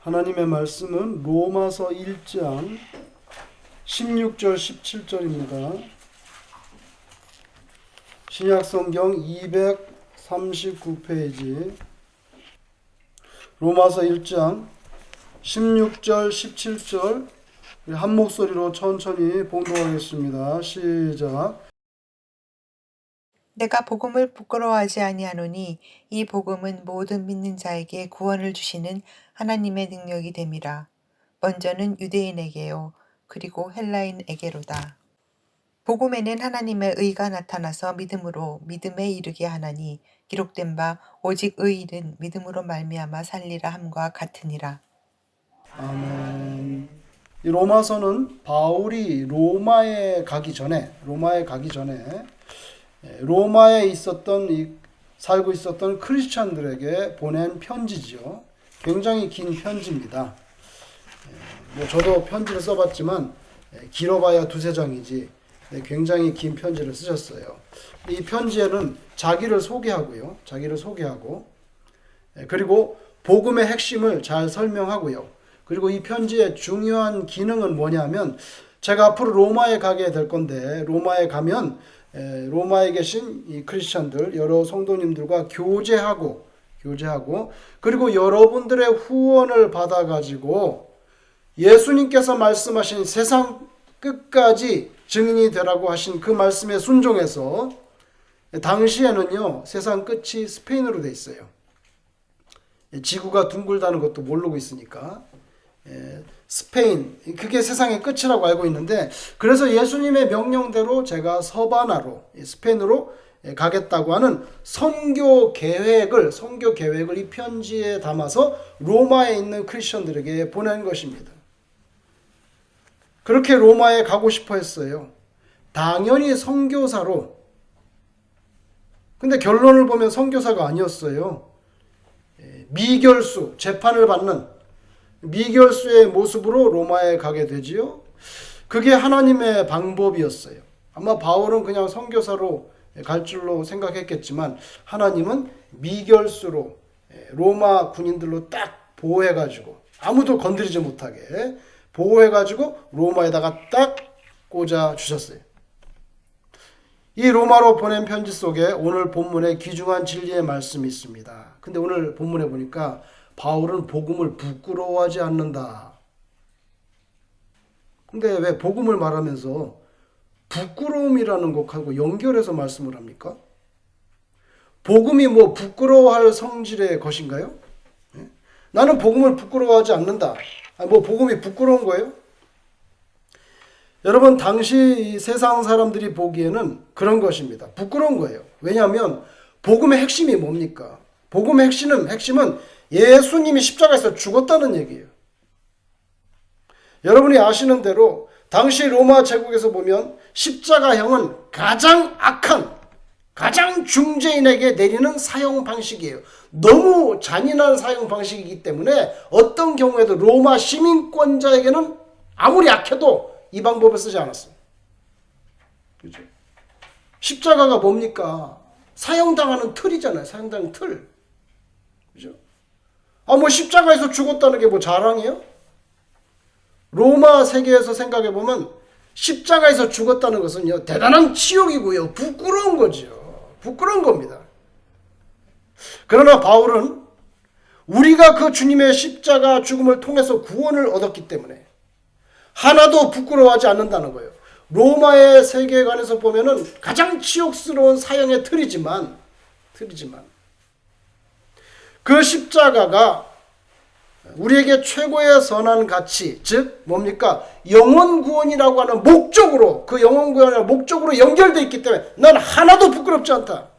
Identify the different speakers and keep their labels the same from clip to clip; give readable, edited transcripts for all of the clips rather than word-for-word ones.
Speaker 1: 하나님의 말씀은 로마서 1장 16절 17절입니다. 신약성경 239페이지 로마서 1장 16절 17절 한 목소리로 천천히 봉독하겠습니다. 시작.
Speaker 2: 내가 복음을 부끄러워하지 아니하노니 이 복음은 모든 믿는 자에게 구원을 주시는 하나님의 능력이 됨이라. 먼저는 유대인에게요, 그리고 헬라인에게로다. 복음에는 하나님의 의가 나타나서 믿음으로 믿음에 이르게 하나니 기록된 바 오직 의인은 믿음으로 말미암아 살리라 함과 같으니라.
Speaker 1: 아멘. 이 로마서는 바울이 로마에 가기 전에 로마에 살고 있었던 크리스찬들에게 보낸 편지죠. 굉장히 긴 편지입니다. 저도 편지를 써봤지만 길어봐야 두세 장이지 굉장히 긴 편지를 쓰셨어요. 이 편지에는 자기를 소개하고 그리고 복음의 핵심을 잘 설명하고요. 그리고 이 편지의 중요한 기능은 뭐냐면, 제가 앞으로 로마에 가게 될 건데 로마에 가면 로마에 계신 이 크리스찬들 여러 성도님들과 교제하고 그리고 여러분들의 후원을 받아가지고 예수님께서 말씀하신 세상 끝까지 증인이 되라고 하신 그 말씀에 순종해서, 당시에는요 세상 끝이 스페인으로 돼 있어요. 지구가 둥글다는 것도 모르고 있으니까 스페인, 그게 세상의 끝이라고 알고 있는데, 그래서 예수님의 명령대로 제가 서바나로 스페인으로 가겠다고 하는 선교 계획을 이 편지에 담아서 로마에 있는 크리스천들에게 보낸 것입니다. 그렇게 로마에 가고 싶어 했어요. 당연히 선교사로. 근데 결론을 보면 선교사가 아니었어요. 미결수, 재판을 받는 미결수의 모습으로 로마에 가게 되지요. 그게 하나님의 방법이었어요. 아마 바울은 그냥 선교사로 갈 줄로 생각했겠지만, 하나님은 미결수로 로마 군인들로 딱 보호해가지고 아무도 건드리지 못하게 보호해가지고 로마에다가 딱 꽂아 주셨어요. 이 로마로 보낸 편지 속에 오늘 본문에 귀중한 진리의 말씀이 있습니다. 근데 오늘 본문에 보니까 바울은 복음을 부끄러워하지 않는다. 근데 왜 복음을 말하면서 부끄러움이라는 것하고 연결해서 말씀을 합니까? 복음이 뭐 부끄러워할 성질의 것인가요? 나는 복음을 부끄러워하지 않는다. 뭐 복음이 부끄러운 거예요? 여러분, 당시 세상 사람들이 보기에는 그런 것입니다. 부끄러운 거예요. 왜냐하면 복음의 핵심이 뭡니까? 복음의 핵심은 예수님이 십자가에서 죽었다는 얘기예요. 여러분이 아시는 대로 당시 로마 제국에서 보면 십자가형은 가장 악한, 가장 중죄인에게 내리는 사형 방식이에요. 너무 잔인한 사형 방식이기 때문에 어떤 경우에도 로마 시민권자에게는 아무리 악해도 이 방법을 쓰지 않았어요. 그죠? 십자가가 뭡니까? 사형당하는 틀이잖아요. 사형당하는 틀. 그죠? 뭐 십자가에서 죽었다는 게 뭐 자랑이에요? 로마 세계에서 생각해 보면 십자가에서 죽었다는 것은요, 대단한 치욕이고요, 부끄러운 거죠. 부끄러운 겁니다. 그러나 바울은 우리가 그 주님의 십자가 죽음을 통해서 구원을 얻었기 때문에 하나도 부끄러워하지 않는다는 거예요. 로마의 세계관에서 보면은 가장 치욕스러운 사형의 틀이지만 그 십자가가 우리에게 최고의 선한 가치, 즉 뭡니까? 영원 구원이라고 하는 목적으로, 그 영원 구원의 목적으로 연결되어 있기 때문에 난 하나도 부끄럽지 않다.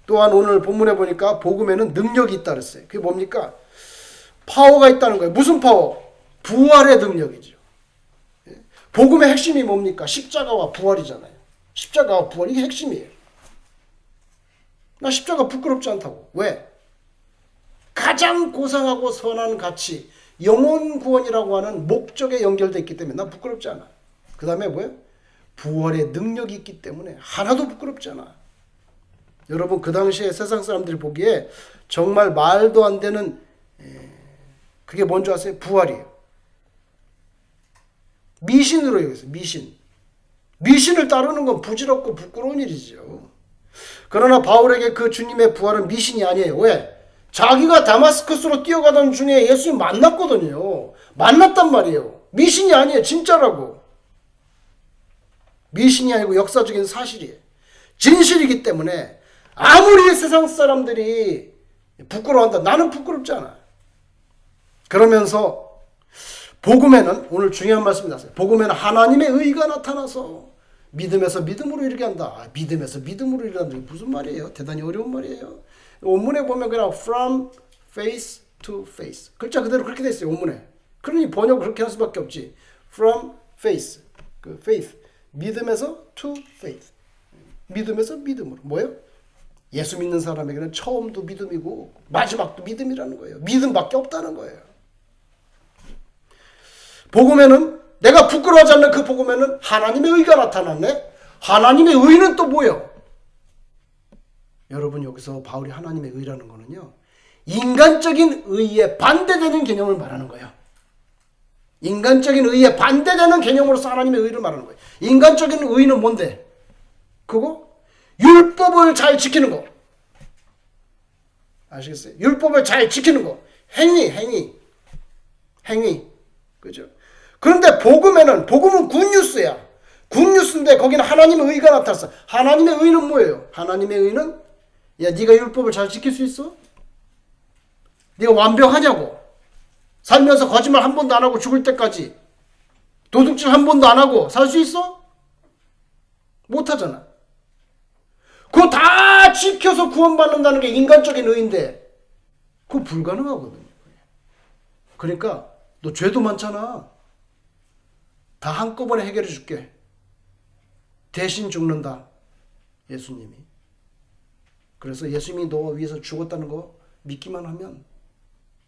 Speaker 1: 또한 오늘 본문에 보니까 복음에는 능력이 있다 그랬어요. 그게 뭡니까? 파워가 있다는 거예요. 무슨 파워? 부활의 능력이죠. 복음의 핵심이 뭡니까? 십자가와 부활이잖아요. 십자가와 부활, 이게 핵심이에요. 나 십자가 부끄럽지 않다고. 왜? 가장 고상하고 선한 가치, 영원 구원이라고 하는 목적에 연결되어 있기 때문에 난 부끄럽지 않아. 그 다음에 뭐예요? 부활의 능력이 있기 때문에 하나도 부끄럽지 않아. 여러분, 그 당시에 세상 사람들이 보기에 정말 말도 안 되는 그게 뭔지 아세요? 부활이에요. 미신으로 여기서 미신을 따르는 건 부질없고 부끄러운 일이죠. 그러나 바울에게 그 주님의 부활은 미신이 아니에요. 왜? 자기가 다마스커스로 뛰어가던 중에 예수님 만났거든요. 만났단 말이에요. 미신이 아니에요. 진짜라고. 미신이 아니고 역사적인 사실이에요. 진실이기 때문에 아무리 세상 사람들이 부끄러워한다. 나는 부끄럽지 않아. 그러면서 복음에는 오늘 중요한 말씀이 나왔어요. 복음에는 하나님의 의가 나타나서 믿음에서 믿음으로 이르게 한다. 믿음에서 믿음으로 이르게 한다. 무슨 말이에요? 대단히 어려운 말이에요. 원문에 보면 그냥 from faith to faith. 글자 그대로 그렇게 돼 있어요. 원문에. 그러니 번역을 그렇게 할 수밖에 없지. from faith. 그 faith. 믿음에서 to faith. 믿음에서 믿음으로. 뭐예요? 예수 믿는 사람에게는 처음도 믿음이고 마지막도 믿음이라는 거예요. 믿음밖에 없다는 거예요. 복음에는 내가 부끄러워하지 않는 그 복음에는 하나님의 의가 나타났네. 하나님의 의는 또 뭐예요? 여러분 여기서 바울이 하나님의 의라는 거는요. 인간적인 의에 반대되는 개념을 말하는 거예요. 인간적인 의에 반대되는 개념으로서 하나님의 의를 말하는 거예요. 인간적인 의는 뭔데? 그거? 율법을 잘 지키는 거. 아시겠어요? 율법을 잘 지키는 거. 행위. 그죠? 그런데 복음은 굿뉴스야. 굿뉴스인데 거기는 하나님의 의가 나타났어. 하나님의 의는 뭐예요? 하나님의 의는 야, 네가 율법을 잘 지킬 수 있어? 네가 완벽하냐고? 살면서 거짓말 한 번도 안 하고 죽을 때까지 도둑질 한 번도 안 하고 살 수 있어? 못하잖아. 그거 다 지켜서 구원받는다는 게 인간적인 의인데 그거 불가능하거든요. 그러니까 너 죄도 많잖아. 다 한꺼번에 해결해 줄게. 대신 죽는다. 예수님이. 그래서 예수님이 너 위해서 죽었다는 거 믿기만 하면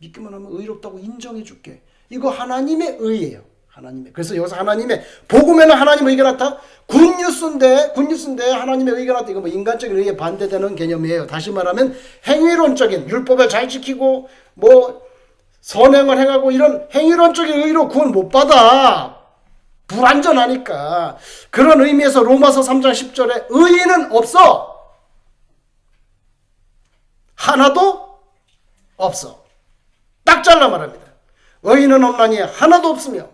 Speaker 1: 의롭다고 인정해 줄게. 이거 하나님의 의예요. 하나님의. 그래서 여기서 하나님의 복음에는 하나님의 의가 나타. 굿뉴스인데 하나님의 의가 나타. 이거 뭐 인간적인 의에 반대되는 개념이에요. 다시 말하면 행위론적인 율법을 잘 지키고 뭐 선행을 행하고 이런 행위론적인 의로 구원 못 받아. 불완전하니까. 그런 의미에서 로마서 3장 10절에 의인은 없어. 하나도 없어. 딱 잘라 말합니다. 의인은 없나니 하나도 없으며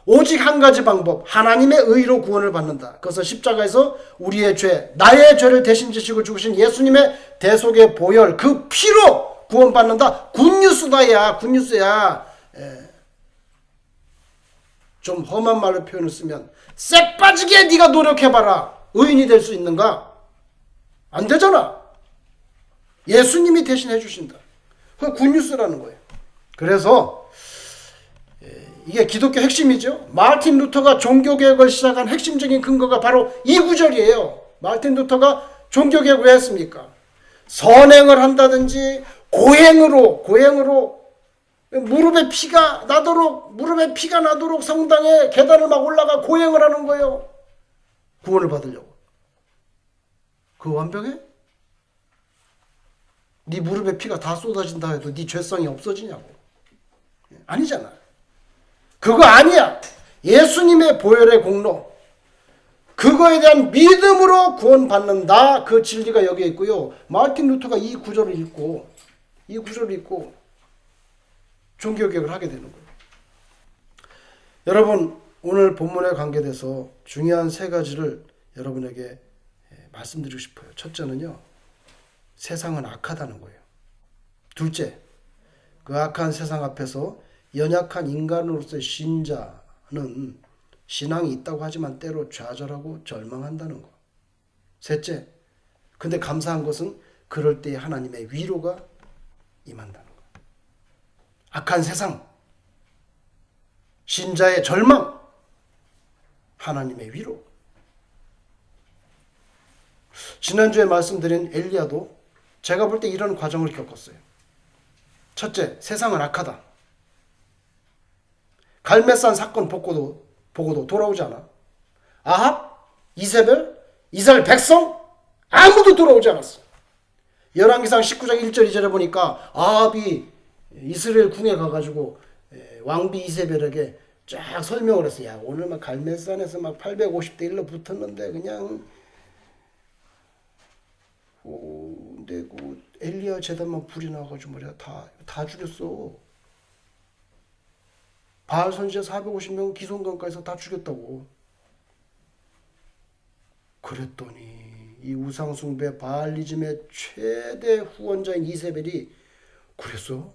Speaker 1: 오직 한 가지 방법, 하나님의 의로 구원을 받는다. 그래서 십자가에서 우리의 죄, 나의 죄를 대신 지시고 죽으신 예수님의 대속의 보혈, 그 피로 구원받는다. 굿뉴스다야. 굿뉴스야. 좀 험한 말로 표현을 쓰면 쎄 빠지게 네가 노력해봐라. 의인이 될 수 있는가? 안 되잖아. 예수님이 대신 해주신다. 그게 굿뉴스라는 거예요. 그래서 이게 기독교 핵심이죠. 마르틴 루터가 종교개혁을 시작한 핵심적인 근거가 바로 이 구절이에요. 마르틴 루터가 종교개혁을 왜 했습니까? 선행을 한다든지 고행으로 무릎에 피가 나도록 성당에 계단을 막 올라가 고행을 하는 거예요. 구원을 받으려고. 그거 완벽해? 네 무릎에 피가 다 쏟아진다 해도 네 죄성이 없어지냐고. 아니잖아. 그거 아니야. 예수님의 보혈의 공로. 그거에 대한 믿음으로 구원받는다. 그 진리가 여기에 있고요. 마르틴 루터가 이 구절을 읽고 종교개혁을 하게 되는 거예요. 여러분, 오늘 본문에 관계돼서 중요한 세 가지를 여러분에게 말씀드리고 싶어요. 첫째는요, 세상은 악하다는 거예요. 둘째, 그 악한 세상 앞에서 연약한 인간으로서의 신자는 신앙이 있다고 하지만 때로 좌절하고 절망한다는 거. 셋째, 근데 감사한 것은 그럴 때에 하나님의 위로가 임한다는 거. 악한 세상, 신자의 절망, 하나님의 위로. 지난주에 말씀드린 엘리야도 제가 볼 때 이런 과정을 겪었어요. 첫째, 세상은 악하다. 갈매산 사건 보고도 돌아오지 않아. 아합, 이세벨, 이스라엘 백성 아무도 돌아오지 않았어. 열왕기상 19장 1절 2절에 보니까 아합이 이스라엘 궁에 가가지고 왕비 이세벨에게 쫙 설명을 했어요. 야, 오늘 막 갈멜산에서 막 850대 1로 붙었는데 그냥 근데 그 엘리야 제단만 불이 나가지고 말이야 다 죽였어. 바알 선지자 450명 기손강가에서 다 죽였다고. 그랬더니 이 우상숭배 바알리즘의 최대 후원자인 이세벨이 그랬어?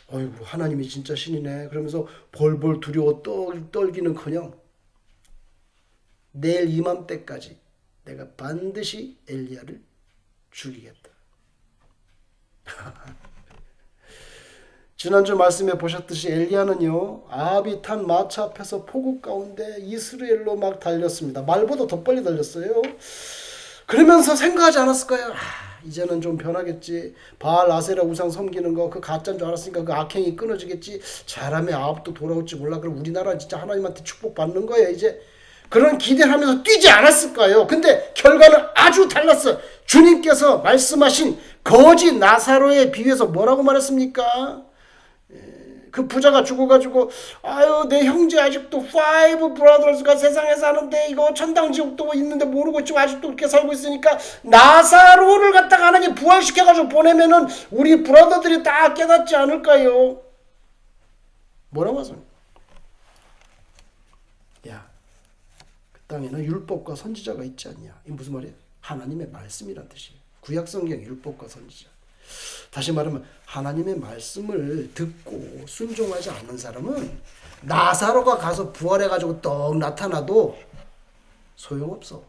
Speaker 1: 어이구 하나님이 진짜 신이네. 그러면서 벌벌 두려워 떨기는커녕 내일 이맘때까지 내가 반드시 엘리야를 죽이겠다. 지난주 말씀에 보셨듯이 엘리야는요 아합이 탄 마차 앞에서 폭우 가운데 이스라엘로 막 달렸습니다. 말보다 더 빨리 달렸어요. 그러면서 생각하지 않았을까요? 이제는 좀 변하겠지. 바알 아세라 우상 섬기는 거 그 가짜인 줄 알았으니까 그 악행이 끊어지겠지. 잘하면 아합도 돌아올지 몰라. 그럼 우리나라 진짜 하나님한테 축복받는 거예요 이제. 그런 기대를 하면서 뛰지 않았을까요? 근데 결과는 아주 달랐어. 주님께서 말씀하신 거지 나사로의 비유에서 뭐라고 말했습니까? 그 부자가 죽어가지고 아유 내 형제 아직도 5 브라더스가 세상에 사는데 이거 천당지옥도 있는데 모르고 지금 아직도 그렇게 살고 있으니까 나사로를 갖다가 하나님 부활시켜가지고 보내면은 우리 브라더들이 다 깨닫지 않을까요? 뭐라고 하세요? 야, 그 땅에는 율법과 선지자가 있지 않냐? 이 무슨 말이야? 하나님의 말씀이란 뜻이에요. 구약성경 율법과 선지자. 다시 말하면 하나님의 말씀을 듣고 순종하지 않는 사람은 나사로가 가서 부활해가지고 떡 나타나도 소용없어.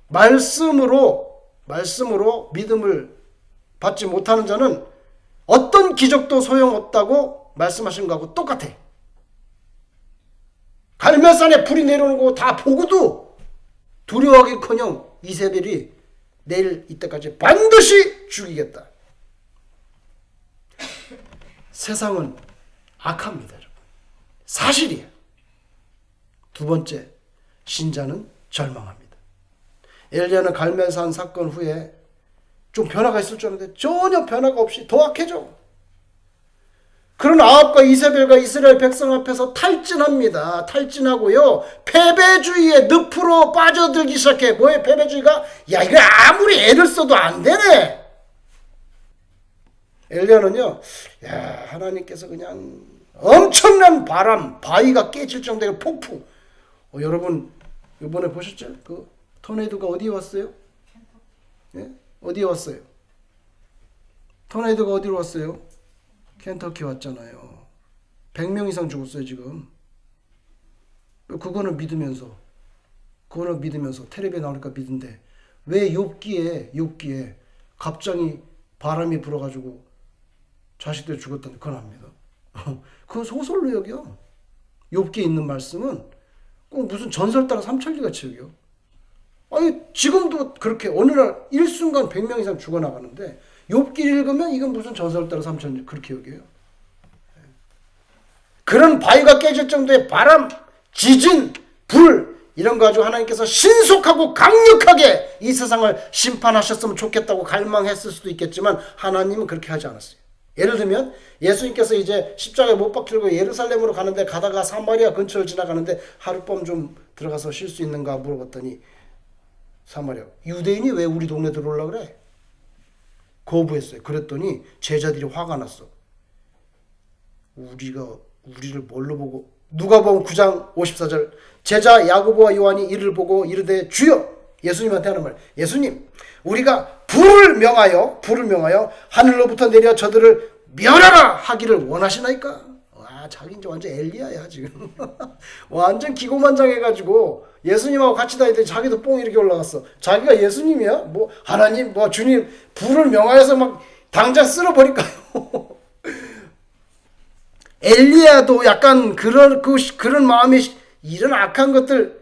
Speaker 1: 말씀으로 믿음을 받지 못하는 자는 어떤 기적도 소용없다고 말씀하신 거하고 똑같아. 갈멜산에 불이 내려오는 거 다 보고도 두려워하기커녕 이세벨이 내일 이때까지 반드시 죽이겠다. 세상은 악합니다, 여러분. 사실이에요. 두 번째, 신자는 절망합니다. 엘리야는 갈멜산 사건 후에 좀 변화가 있을 줄 알았는데 전혀 변화가 없이 더 악해져. 그런 아합과 이세벨과 이스라엘 백성 앞에서 탈진합니다. 탈진하고요. 패배주의의 늪으로 빠져들기 시작해. 뭐예요 패배주의가? 야 이거 아무리 애를 써도 안 되네. 엘리야는요. 야 하나님께서 그냥 엄청난 바람, 바위가 깨질 정도의 폭풍. 여러분 이번에 보셨죠? 그 토네이도가 어디에 왔어요? 예? 어디에 왔어요? 토네이도가 어디로 왔어요? 켄터키 왔잖아요. 100명 이상 죽었어요 지금. 그거는 믿으면서 텔레비에 나오니까 믿은데 왜 욥기에 갑자기 바람이 불어가지고 자식들 죽었다는 그건 압니다. 그건 소설로 여겨. 욥기에 있는 말씀은 꼭 무슨 전설 따라 삼천리같이 여겨. 아니 지금도 그렇게 어느 날 일순간 100명 이상 죽어나가는데 욥기 읽으면 이건 무슨 전설 따라 삼천리 그렇게 여겨요. 그런 바위가 깨질 정도의 바람, 지진, 불 이런 거 가지고 하나님께서 신속하고 강력하게 이 세상을 심판하셨으면 좋겠다고 갈망했을 수도 있겠지만 하나님은 그렇게 하지 않았어요. 예를 들면 예수님께서 이제 십자가에 못 박히고 예루살렘으로 가는데 가다가 사마리아 근처를 지나가는데 하룻밤 좀 들어가서 쉴 수 있는가 물어봤더니 사마리아 유대인이 왜 우리 동네 들어오려고 그래? 거부했어요. 그랬더니 제자들이 화가 났어. 우리를 뭘로 보고 누가복음 9장 54절 제자 야고보와 요한이 이를 보고 이르되 주여 예수님한테 하는 말 예수님 우리가 불을 명하여 하늘로부터 내려 저들을 멸하라 하기를 원하시나이까? 와 자기 이제 완전 엘리야야 지금. 완전 기고만장해가지고 예수님하고 같이 다니더니 자기도 뽕 이렇게 올라갔어. 자기가 예수님이야? 뭐 하나님 뭐 주님 불을 명하여서 막 당장 쓸어버릴까요? 엘리야도 약간 그런 마음이 이런 악한 것들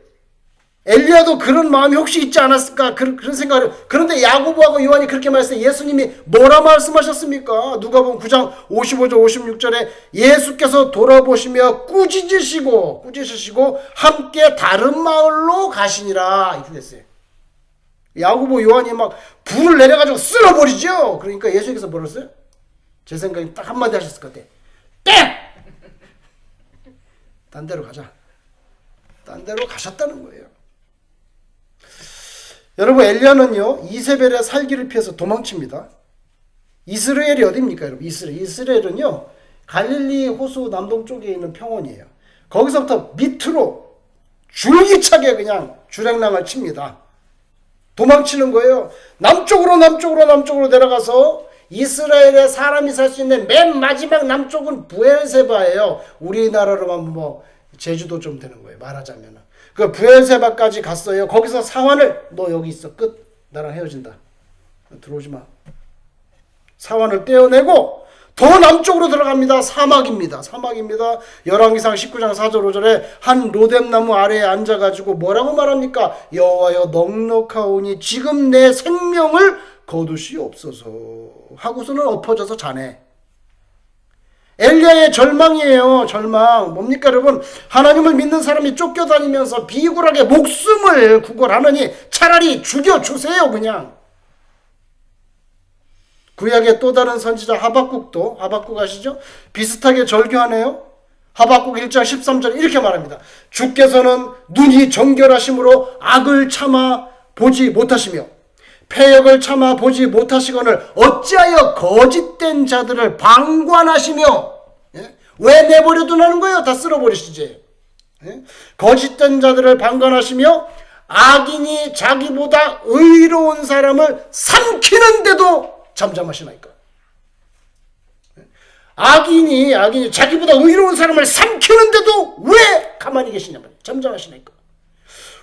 Speaker 1: 엘리야도 그런 마음이 혹시 있지 않았을까 그런 생각을. 그런데 야고보하고 요한이 그렇게 말했어요. 예수님이 뭐라 말씀하셨습니까? 누가복음 9장 55절 56절에 예수께서 돌아보시며 꾸짖으시고 함께 다른 마을로 가시니라 이렇게 됐어요. 야고보 요한이 막 불을 내려가지고 쓸어버리죠. 그러니까 예수님께서 뭐라 했어요? 제 생각에 딱 한마디 하셨을 것 같아. 땡! 딴 데로 가자. 딴 데로 가셨다는 거예요. 여러분, 엘리야는요 이세벨의 살기를 피해서 도망칩니다. 이스라엘이 어디입니까, 여러분? 이스라엘은요 갈릴리 호수 남동쪽에 있는 평원이에요. 거기서부터 밑으로 줄기차게 그냥 주랭랑을 칩니다. 도망치는 거예요. 남쪽으로 내려가서 이스라엘에 사람이 살 수 있는 맨 마지막 남쪽은 부엘세바예요. 우리나라로 하면 뭐 제주도 좀 되는 거예요, 말하자면. 그 부엘세바까지 갔어요. 거기서 사환을, 너 여기 있어, 끝, 나랑 헤어진다, 들어오지 마. 사환을 떼어내고 더 남쪽으로 들어갑니다. 사막입니다. 열왕기상 19장 4절 5절에 한 로뎀나무 아래에 앉아가지고 뭐라고 말합니까? 여호와여, 넉넉하오니 지금 내 생명을 거두시옵소서 하고서는 엎어져서 자네. 엘리야의 절망이에요. 절망. 뭡니까, 여러분? 하나님을 믿는 사람이 쫓겨다니면서 비굴하게 목숨을 구걸하느니 차라리 죽여주세요, 그냥. 구약의 또 다른 선지자 하박국도, 하박국 아시죠? 비슷하게 절규하네요. 하박국 1장 13절 이렇게 말합니다. 주께서는 눈이 정결하심으로 악을 참아 보지 못하시며 패역을 참아 보지 못하시거늘 어찌하여 거짓된 자들을 방관하시며, 예? 왜 내버려 두라는 거예요? 다 쓸어버리시지. 예? 거짓된 자들을 방관하시며 악인이 자기보다 의로운 사람을 삼키는데도 잠잠하시나이까. 악인이 자기보다 의로운 사람을 삼키는데도 왜 가만히 계시냐면 잠잠하시나이까.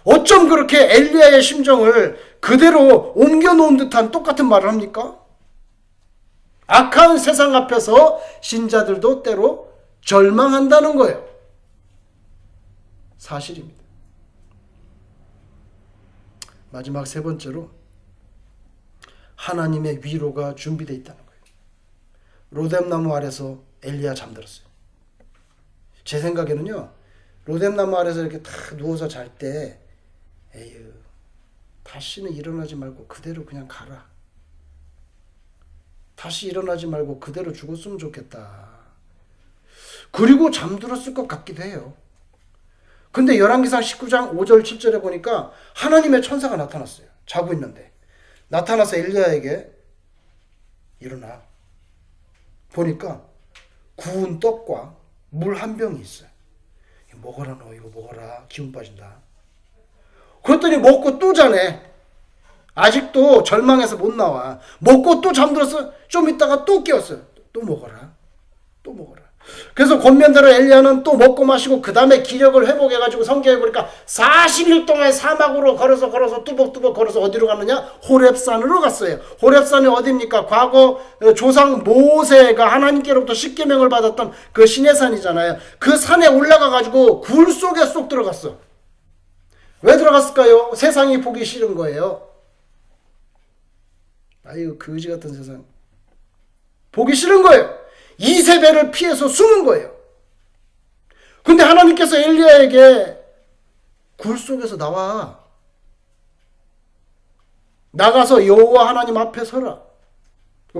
Speaker 1: 어쩜 그렇게 엘리야의 심정을 그대로 옮겨놓은 듯한 똑같은 말을 합니까? 악한 세상 앞에서 신자들도 때로 절망한다는 거예요. 사실입니다. 마지막 세 번째로 하나님의 위로가 준비되어 있다는 거예요. 로뎀나무 아래서 엘리야 잠들었어요. 제 생각에는요, 로뎀나무 아래서 이렇게 딱 누워서 잘 때, 에휴, 다시는 일어나지 말고 그대로 그냥 가라. 다시 일어나지 말고 그대로 죽었으면 좋겠다. 그리고 잠들었을 것 같기도 해요. 근데 열왕기상 19장 5절 7절에 보니까 하나님의 천사가 나타났어요. 자고 있는데. 나타나서 엘리야에게 일어나. 보니까 구운 떡과 물 한 병이 있어요. 먹어라, 너 이거 먹어라. 기운 빠진다. 그랬더니 먹고 또 자네. 아직도 절망해서 못 나와. 먹고 또 잠들었어. 좀 있다가 또 깨웠어요. 또 먹어라. 그래서 권면대로 엘리야는 또 먹고 마시고 그 다음에 기력을 회복해가지고 성경에 보니까 40일 동안 사막으로 걸어서 뚜벅뚜벅 걸어서 어디로 갔느냐? 호렙산으로 갔어요. 호렙산이 어디입니까? 과거 조상 모세가 하나님께로부터 십계명을 받았던 그 시내산이잖아요. 그 산에 올라가가지고 굴 속에 쏙 들어갔어. 왜 들어갔을까요? 세상이 보기 싫은 거예요. 아유, 거지 같은 세상. 보기 싫은 거예요. 이세벨을 피해서 숨은 거예요. 근데 하나님께서 엘리야에게 굴 속에서 나가서 여호와 하나님 앞에 서라.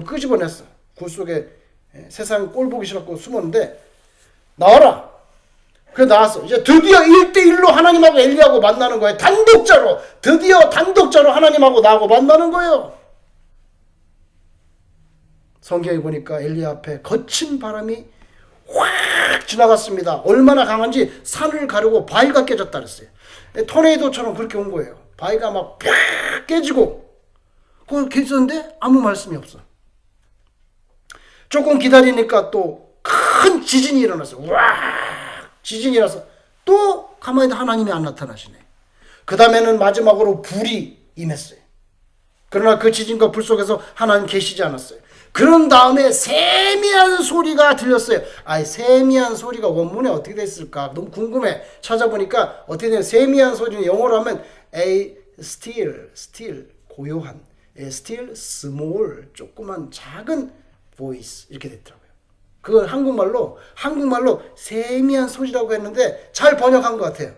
Speaker 1: 끄집어냈어. 굴 속에 세상 꼴 보기 싫었고 숨었는데 나와라. 그래 나왔어. 이제 드디어 1대1로 하나님하고 엘리야하고 만나는 거예요. 드디어 단독자로 하나님하고 나하고 만나는 거예요. 성경에 보니까 엘리야 앞에 거친 바람이 확 지나갔습니다. 얼마나 강한지 산을 가르고 바위가 깨졌다 그랬어요. 토네이도처럼 그렇게 온 거예요. 바위가 막 팍 깨지고 거기 계셨는데 아무 말씀이 없어. 조금 기다리니까 또 큰 지진이 일어났어요. 와, 지진이 일어나서 또 가만히 하나님이 안 나타나시네. 그 다음에는 마지막으로 불이 임했어요. 그러나 그 지진과 불 속에서 하나님 계시지 않았어요. 그런 다음에 세미한 소리가 들렸어요. 세미한 소리가 원문에 어떻게 됐을까? 너무 궁금해. 찾아보니까 어떻게 돼요? 세미한 소리는 영어로 하면 a still 고요한, a still small 조그만 작은 voice 이렇게 됐더라고요. 그걸 한국말로 세미한 소리라고 했는데 잘 번역한 것 같아요.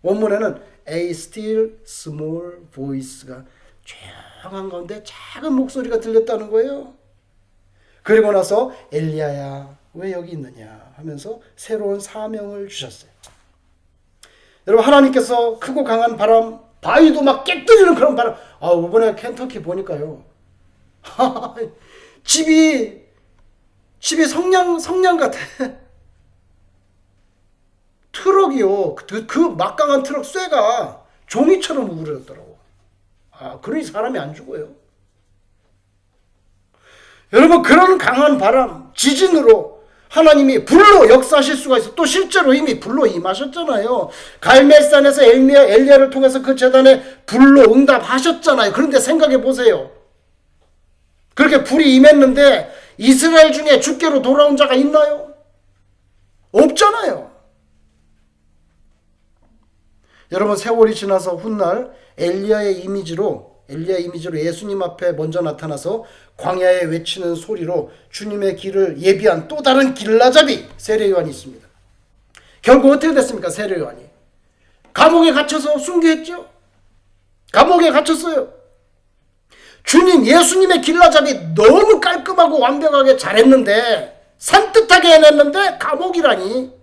Speaker 1: 원문에는 a still small voice가 조용한 가운데 작은 목소리가 들렸다는 거예요. 그리고 나서 엘리야야 왜 여기 있느냐 하면서 새로운 사명을 주셨어요. 여러분, 하나님께서 크고 강한 바람, 바위도 막 깨뜨리는 그런 바람. 이번에 켄터키 보니까요. 집이 성냥 같아. 트럭이요. 그 막강한 트럭 쇠가 종이처럼 우그러졌더라고. 그러니 사람이 안 죽어요. 여러분, 그런 강한 바람, 지진으로 하나님이 불로 역사하실 수가 있어. 또 실제로 이미 불로 임하셨잖아요. 갈멜산에서 엘리야를 통해서 그 제단에 불로 응답하셨잖아요. 그런데 생각해 보세요. 그렇게 불이 임했는데 이스라엘 중에 주께로 돌아온 자가 있나요? 없잖아요. 여러분, 세월이 지나서 훗날 엘리야의 이미지로 예수님 앞에 먼저 나타나서 광야에 외치는 소리로 주님의 길을 예비한 또 다른 길라잡이 세례요한이 있습니다. 결국 어떻게 됐습니까? 세례요한이 감옥에 갇혀서 순교했죠. 감옥에 갇혔어요. 주님, 예수님의 길라잡이 너무 깔끔하고 완벽하게 잘했는데, 산뜻하게 해냈는데 감옥이라니.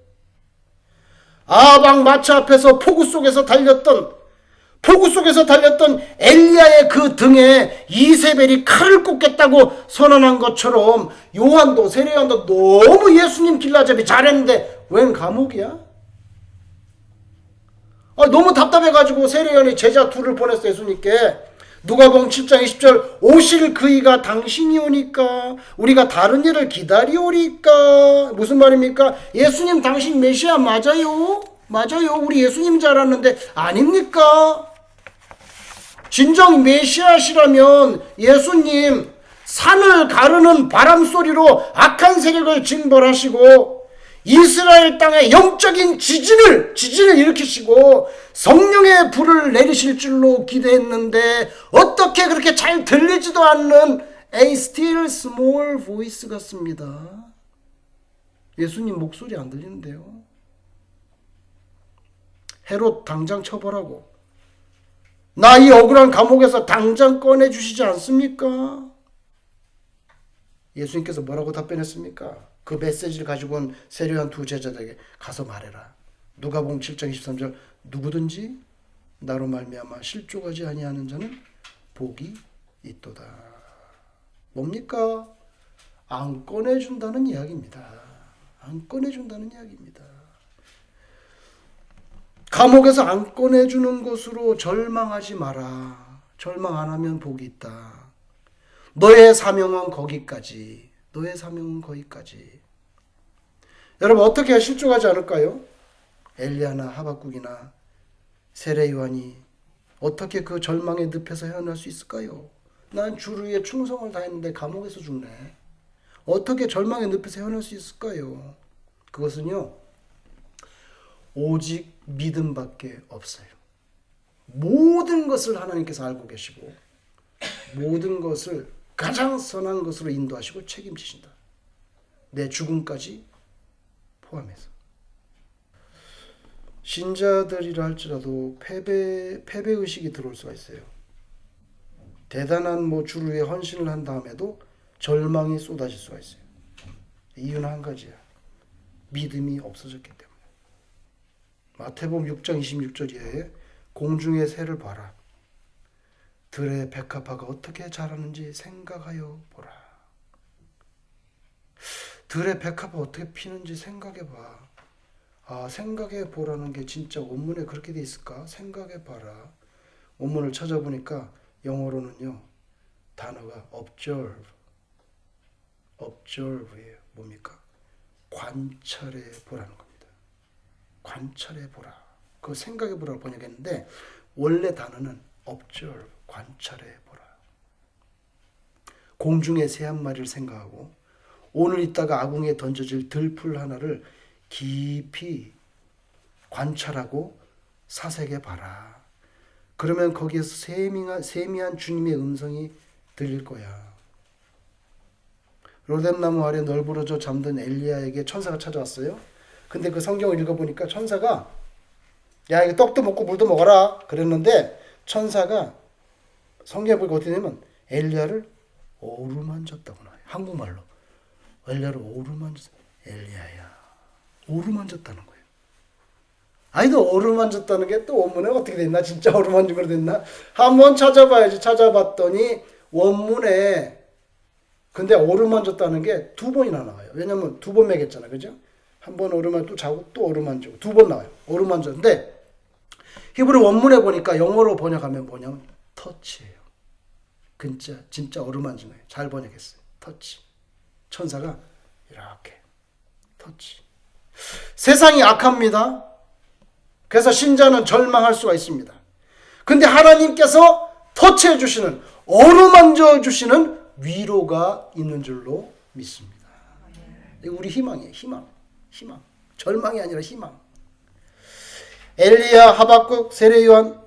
Speaker 1: 아방 마차 앞에서 포구 속에서 달렸던 엘리야의 그 등에 이세벨이 칼을 꽂겠다고 선언한 것처럼 세례 요한도 너무 예수님 길라잡이 잘했는데 웬 감옥이야? 너무 답답해가지고 세례 요한이 제자 둘을 보냈어. 예수님께. 누가복음 7장 20절 오실 그이가 당신이 오니까 우리가 다른 일을 기다리오리까. 무슨 말입니까? 예수님 당신 메시아 맞아요? 우리 예수님 줄 알았는데 아닙니까? 진정 메시아시라면 예수님 산을 가르는 바람 소리로 악한 세력을 징벌하시고 이스라엘 땅에 영적인 지진을 일으키시고 성령의 불을 내리실 줄로 기대했는데 어떻게 그렇게 잘 들리지도 않는 A still small voice 같습니다. 예수님 목소리 안 들리는데요. 헤롯 당장 처벌하고 나 이 억울한 감옥에서 당장 꺼내주시지 않습니까? 예수님께서 뭐라고 답변했습니까? 그 메시지를 가지고 온 세례요한 두 제자들에게 가서 말해라. 누가복음 7장 23절 누구든지 나로 말미암아 실족하지 아니하는 자는 복이 있도다. 뭡니까? 안 꺼내준다는 이야기입니다. 안 꺼내준다는 이야기입니다. 감옥에서 안 꺼내주는 것으로 절망하지 마라. 절망 안 하면 복이 있다. 너의 사명은 거기까지. 여러분, 어떻게 해야 실족하지 않을까요? 엘리야나 하박국이나 세례 요한이 어떻게 그 절망의 늪에서 헤어날 수 있을까요? 난 주를 위해 충성을 다했는데 감옥에서 죽네. 어떻게 절망의 늪에서 헤어날 수 있을까요? 그것은요, 오직 믿음밖에 없어요. 모든 것을 하나님께서 알고 계시고 모든 것을 가장 선한 것으로 인도하시고 책임지신다. 내 죽음까지 포함해서. 신자들이라 할지라도 패배의식이 들어올 수가 있어요. 대단한 주를 위해 헌신을 한 다음에도 절망이 쏟아질 수가 있어요. 이유는 한 가지야. 믿음이 없어졌기 때문에. 마태복음 6장 26절 이하에 공중의 새를 봐라. 들의 백합화가 어떻게 자라는지 생각하여 보라. 들의 백합화 어떻게 피는지 생각해봐. 생각해 보라는 게 진짜 원문에 그렇게 돼 있을까? 생각해 봐라. 원문을 찾아보니까 영어로는요, 단어가 observe예요. 뭡니까? 관찰해 보라는 겁니다. 관찰해 보라. 그 생각해 보라고 번역했는데 원래 단어는 observe, 관찰해 보라. 공중의 새 한 마리를 생각하고 오늘 있다가 아궁이에 던져질 들풀 하나를 깊이 관찰하고 사색해 봐라. 그러면 거기에서 세미한 주님의 음성이 들릴 거야. 로뎀나무 아래 널브러져 잠든 엘리야에게 천사가 찾아왔어요. 근데 그 성경을 읽어보니까 천사가 야, 이거 떡도 먹고 물도 먹어라 그랬는데 천사가 성경에 보니까 어떻게 되냐면 엘리야를 어루만졌다고 나와요. 한국말로 엘리야를 어루만졌어. 엘리야야, 어루만졌다는 거예요. 아이도 어루만졌다는 게 또 원문에 어떻게 됐나? 진짜 어루만진 거로 됐나? 한번 찾아봐야지. 찾아봤더니 원문에 근데 어루만졌다는 게 두 번이나 나와요. 왜냐면 두 번 매겼잖아, 그죠? 한 번 어루만 또 자고 또 어루만지고 두 번 나와요. 어루만졌는데 히브리 원문에 보니까 영어로 번역하면 뭐냐면 터치예요. 진짜 어루만진 거예요. 잘 번역했어요. 터치. 천사가 이렇게 터치. 세상이 악합니다. 그래서 신자는 절망할 수가 있습니다. 근데 하나님께서 터치해 주시는, 어루만져 주시는 위로가 있는 줄로 믿습니다. 이거 우리 희망이에요. 희망. 절망이 아니라 희망. 엘리야, 하박국, 세례요한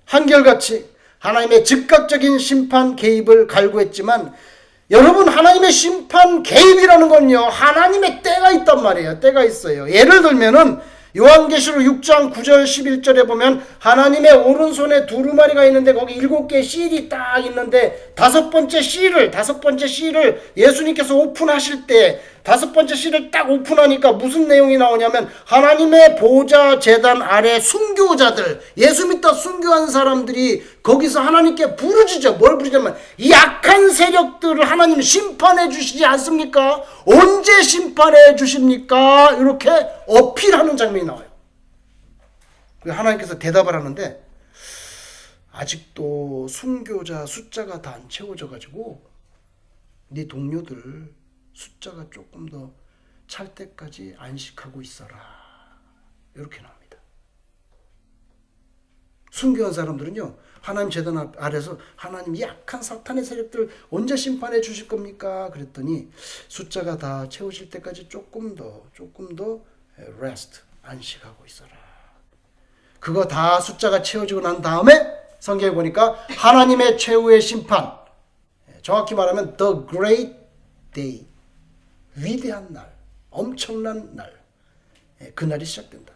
Speaker 1: 한결같이 하나님의 즉각적인 심판 개입을 갈구했지만 여러분, 하나님의 심판 개입이라는 건요, 하나님의 때가 있단 말이에요. 때가 있어요. 예를 들면은 요한계시록 6장 9절 11절에 보면 하나님의 오른손에 두루마리가 있는데 거기 7개의 실이 딱 있는데 다섯 번째 실을 예수님께서 오픈하실 때 다섯 번째 실을 딱 오픈하니까 무슨 내용이 나오냐면 하나님의 보좌 제단 아래 순교자들, 예수 믿다 순교한 사람들이 거기서 하나님께 부르짖어. 뭘 부르짖냐면 이 악한 세력들을 하나님 심판해 주시지 않습니까? 언제 심판해 주십니까? 이렇게 어필하는 장면이 나와요. 하나님께서 대답을 하는데 아직도 순교자 숫자가 다 안 채워져 가지고 네 동료들 숫자가 조금 더 찰 때까지 안식하고 있어라. 이렇게 나옵니다. 순교한 사람들은요, 하나님 재단 아래서 하나님 약한 사탄의 세력들 언제 심판해 주실 겁니까? 그랬더니 숫자가 다 채워질 때까지 조금 더 레스트, 안식하고 있어라. 그거 다 숫자가 채워지고 난 다음에 성경에 보니까 하나님의 최후의 심판, 정확히 말하면 the great day, 위대한 날, 엄청난 날, 그날이 시작된다.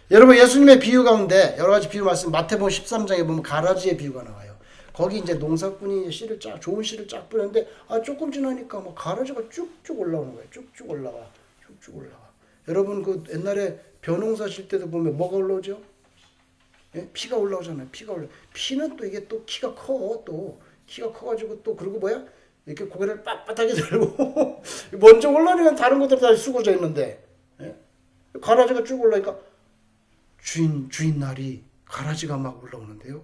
Speaker 1: 여러분, 예수님의 비유 가운데 여러 가지 비유 말씀, 마태복음 13장에 보면 가라지의 비유가 나와요. 거기 이제 농사꾼이 씨를 좋은 씨를 쫙 뿌렸는데 조금 지나니까 뭐 가라지가 쭉쭉 올라오는 거예요. 쭉쭉 올라가. 여러분, 그 옛날에 벼농사 질 때도 보면 뭐가 올라오죠? 피가 올라오잖아요. 피는 또 이게 또 키가 커가지고 또 그리고 뭐야? 이렇게 고개를 빳빳하게 들고 먼저 올라오면 다른 것들 다 수고져 있는데 가라지가 쭉 올라오니까 주인 날이 가라지가 막 올라오는데요.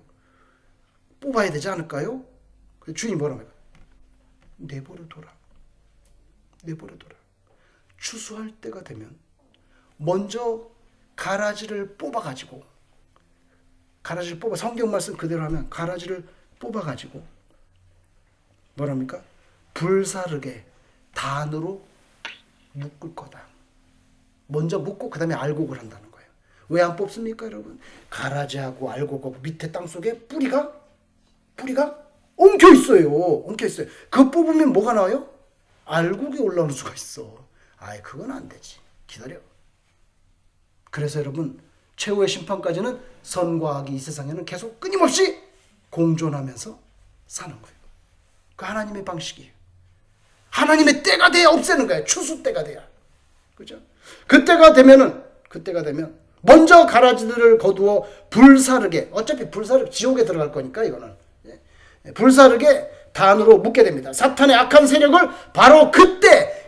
Speaker 1: 뽑아야 되지 않을까요? 주인이 뭐라고 해요? 내버려둬라. 추수할 때가 되면 먼저 가라지를 뽑아가지고 성경 말씀 그대로 하면 가라지를 뽑아가지고 뭐랍니까? 불사르게 단으로 묶을 거다. 먼저 묶고 그 다음에 알곡을 한다는 거예요. 왜 안 뽑습니까, 여러분? 가라지하고 알곡하고 밑에 땅속에 뿌리가 엉켜 있어요. 그거 뽑으면 뭐가 나와요? 알곡이 올라오는 수가 있어. 그건 안 되지. 기다려. 그래서 여러분, 최후의 심판까지는 선과 악이 이 세상에는 계속 끊임없이 공존하면서 사는 거예요. 그 하나님의 방식이에요. 하나님의 때가 돼야 없애는 거예요. 추수 때가 돼야. 그죠? 그때가 되면 먼저 가라지들을 거두어 불사르게, 어차피 불사르게 지옥에 들어갈 거니까 이거는 불사르게 단으로 묶게 됩니다. 사탄의 악한 세력을 바로 그때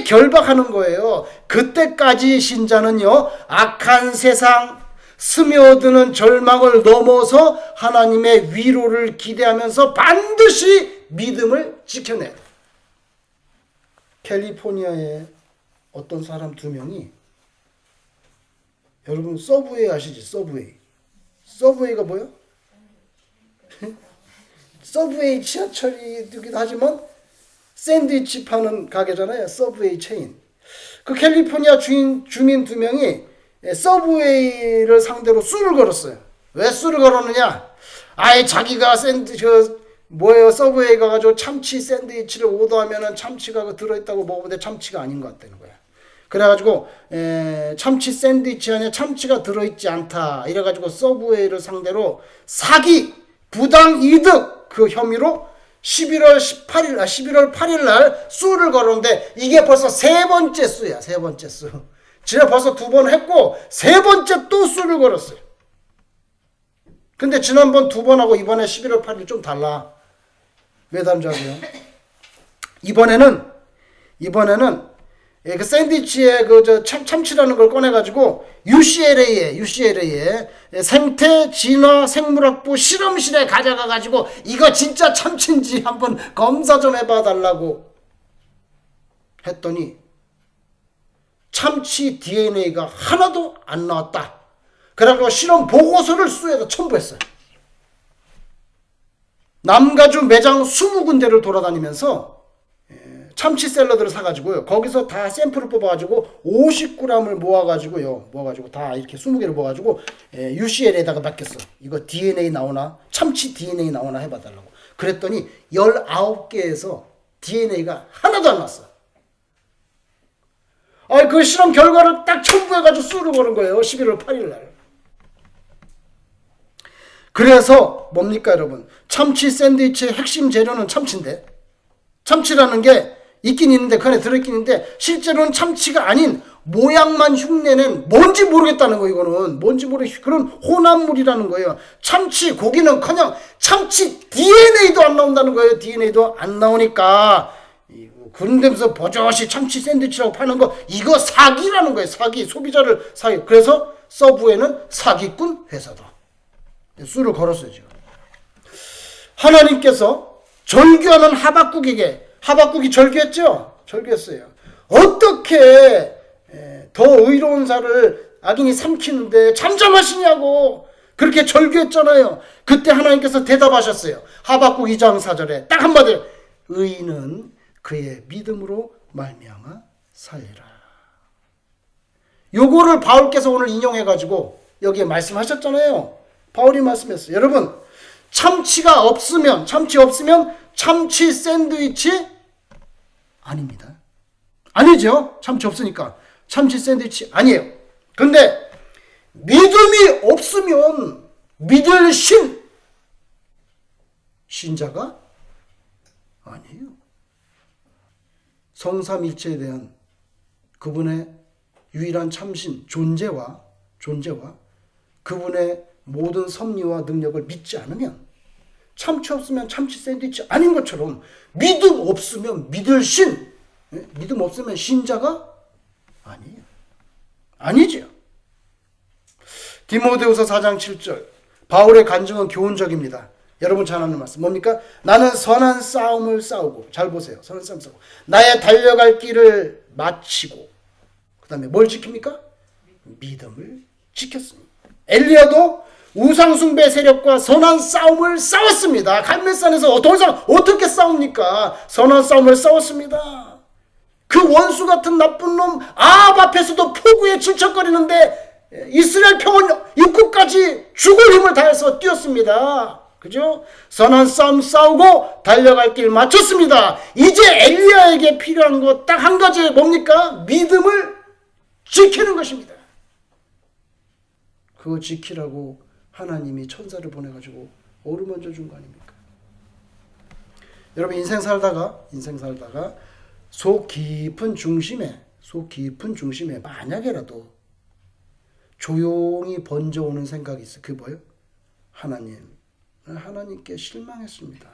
Speaker 1: 결박하는 거예요. 그때까지 신자는요, 악한 세상, 스며드는 절망을 넘어서 하나님의 위로를 기대하면서 반드시 믿음을 지켜내야 돼요. 캘리포니아에 어떤 사람 2명이, 여러분 서브웨이 아시지? 서브웨이가 뭐예요? 서브웨이 지하철이기도 하지만 샌드위치 파는 가게잖아요. 서브웨이 체인. 그 캘리포니아 주민 2명이 서브웨이를 상대로 수를 걸었어요. 왜 수를 걸었느냐? 자기가 서브웨이 가가지고 참치 샌드위치를 오더하면은 참치가 들어있다고 먹어보는데 참치가 아닌 것 같다는 거야. 그래가지고 참치 샌드위치 안에 참치가 들어있지 않다. 이래가지고 서브웨이를 상대로 사기, 부당 이득 그 혐의로 11월 8일 날 수를 걸었는데 이게 벌써 세 번째 수야. 세 번째 수. 지난 벌써 2번 했고 세 번째 또 수를 걸었어요. 근데 지난번 2번 하고 이번에 11월 8일 좀 달라. 왜 다른지 아세요? 이번에는 그 샌드위치에 참치라는 걸 꺼내가지고 UCLA에 생태 진화 생물학부 실험실에 가져가가지고 이거 진짜 참치인지 한번 검사 좀 해봐 달라고 했더니 참치 DNA가 하나도 안 나왔다. 그래가지고 실험 보고서를 수에다 첨부했어요. 남가주 매장 20군데를 돌아다니면서 참치 샐러드를 사가지고요. 거기서 다 샘플을 뽑아가지고 50g을 모아가지고 다 이렇게 20개를 모아가지고 UCL에다가 맡겼어. 이거 DNA 나오나? 참치 DNA 나오나 해봐달라고. 그랬더니 19개에서 DNA가 하나도 안 났어. 그 실험 결과를 딱 첨부해가지고 수를 거는 거예요. 11월 8일 날. 그래서 뭡니까 여러분? 참치 샌드위치의 핵심 재료는 참치인데, 참치라는 게 있긴 있는데 그 안에 들어있긴 있는데 실제로는 참치가 아닌 모양만 흉내낸 뭔지 모르겠다는 거예요. 이거는 뭔지 모르겠 그런 혼합물이라는 거예요. 참치 고기는커녕 참치 DNA도 안 나온다는 거예요. DNA도 안 나오니까 그런 데서 버젓이 참치 샌드위치라고 파는 거 이거 사기라는 거예요. 사기. 소비자를 사기. 그래서 서부에는 사기꾼 회사다. 수를 걸었어요. 지금 하나님께서 절규하는 하박국이 절규했죠? 절규했어요. 어떻게 더 의로운 자를 악인이 삼키는데 잠잠하시냐고 그렇게 절규했잖아요. 그때 하나님께서 대답하셨어요. 하박국 2장 4절에 딱 한마디, 의인은 그의 믿음으로 말미암아 살리라. 요거를 바울께서 오늘 인용해가지고 여기에 말씀하셨잖아요. 바울이 말씀했어요. 여러분, 참치 없으면 참치 샌드위치 아닙니다. 아니죠. 참치 없으니까 참치 샌드위치 아니에요. 근데 믿음이 없으면 믿을 신자가 아니에요. 성삼일체에 대한 그분의 유일한 참신 존재와 그분의 모든 섭리와 능력을 믿지 않으면 참치 없으면 참치 샌드위치 아닌 것처럼 믿음 없으면 믿을 믿음 없으면 신자가 아니에요. 아니죠. 디모데후서 4장 7절 바울의 간증은 교훈적입니다. 여러분 잘 아는 말씀 뭡니까? 나는 선한 싸움을 싸우고, 잘 보세요. 선한 싸움 싸우고 나의 달려갈 길을 마치고 그 다음에 뭘 지킵니까? 믿음을 지켰습니다. 엘리야도 우상숭배 세력과 선한 싸움을 싸웠습니다. 갈멜산에서 더 이상 어떻게 싸웁니까? 선한 싸움을 싸웠습니다. 그 원수 같은 나쁜 놈 아합 앞에서도 포구에 질척거리는데 이스라엘 평원 입구까지 죽을 힘을 다해서 뛰었습니다. 그죠? 선한 싸움 싸우고 달려갈 길 마쳤습니다. 이제 엘리야에게 필요한 거 딱 한 가지 뭡니까? 믿음을 지키는 것입니다. 그거 지키라고 하나님이 천사를 보내가지고 어루만져 준 거 아닙니까? 여러분 인생 살다가 속 깊은 중심에 만약에라도 조용히 번져오는 생각이 있어요. 그게 뭐예요? 하나님께 실망했습니다.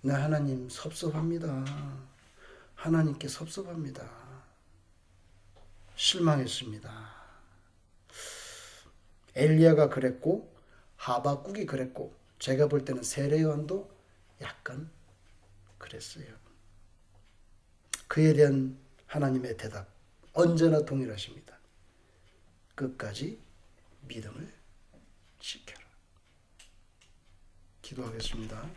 Speaker 1: 나 하나님 섭섭합니다. 하나님께 섭섭합니다. 실망했습니다. 엘리야가 그랬고 하박국이 그랬고 제가 볼 때는 세례요한도 약간 그랬어요. 그에 대한 하나님의 대답 언제나 동일하십니다. 끝까지 믿음을 지켜라. 기도하겠습니다.